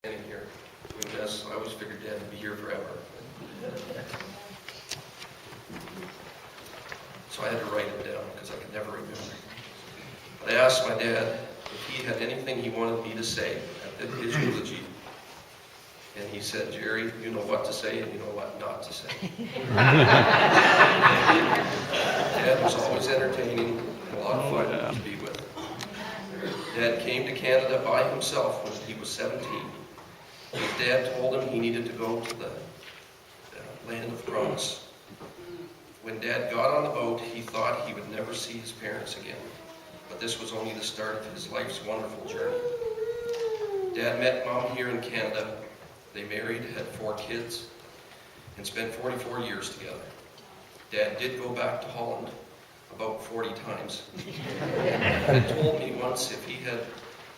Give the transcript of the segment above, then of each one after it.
standing here doing this. I always figured Dad would be here forever. So I had to write it down because I could never remember. But I asked my dad if he had anything he wanted me to say at his eulogy. And he said, "Jerry, you know what to say and you know what not to say." Dad was always entertaining and a lot of fun to be with. Dad came to Canada by himself when he was 17. His dad told him he needed to go to the land of promise. When Dad got on the boat, he thought he would never see his parents again. But this was only the start of his life's wonderful journey. Dad met Mom here in Canada. They married, had 4 kids, and spent 44 years together. Dad did go back to Holland about 40 times. He had told me once if he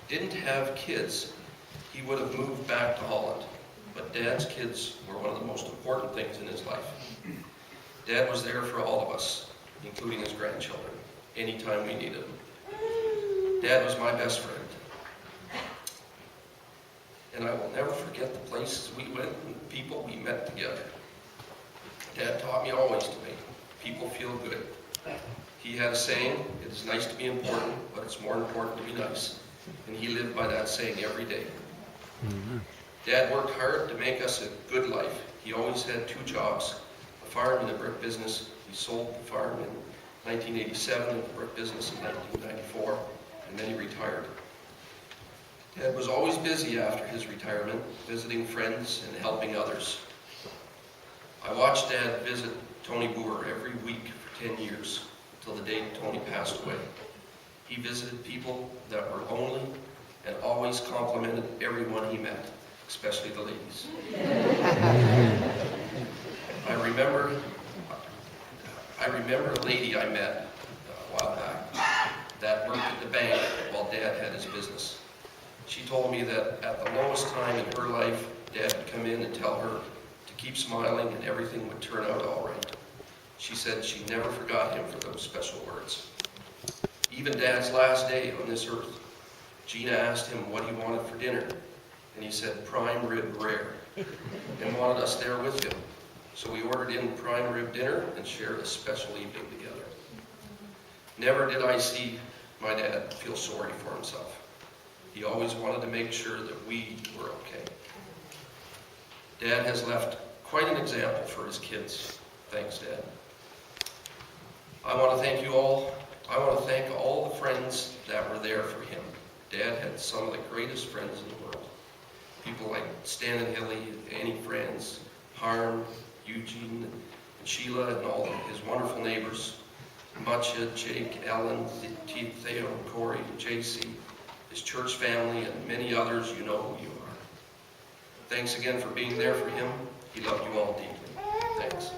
didn't have kids, he would have moved back to Holland. But Dad's kids were one of the most important things in his life. Dad was there for all of us, including his grandchildren, anytime we needed him. Dad was my best friend. And I will never forget the places we went and the people we met together. Dad taught me always to make people feel good. He had a saying, "It is nice to be important, but it's more important to be nice." And he lived by that saying every day. Dad worked hard to make us a good life. He always had 2 jobs, a farm and a brick business. He sold the farm in 1987 and the brick business in 1994, and then he retired. Dad was always busy after his retirement, visiting friends and helping others. I watched Dad visit Tony Boer every week for 10 years, until the day Tony passed away. He visited people that were lonely and always complimented everyone he met, especially the ladies. I remember a lady I met a while back that worked at the bank while Dad had his business. She told me that at the lowest time in her life, Dad would come in and tell her to keep smiling and everything would turn out all right. She said she never forgot him for those special words. Even Dad's last day on this earth, Gina asked him what he wanted for dinner, and he said prime rib rare, and wanted us there with him. So we ordered in prime rib dinner and shared a special evening together. Never did I see my dad feel sorry for himself. He always wanted to make sure that we were okay. Dad has left quite an example for his kids. Thanks, Dad. I want to thank you all. I want to thank all the friends that were there for him. Dad had some of the greatest friends in the world. People like Stan and Hilly, Annie Franz, Harm, Eugene, and Sheila, and all of his wonderful neighbors. Mutcha, Jake, Ellen, Theo, Corey, JC, his church family, and many others. You know who you are. Thanks again for being there for him. He loved you all deeply. Thanks.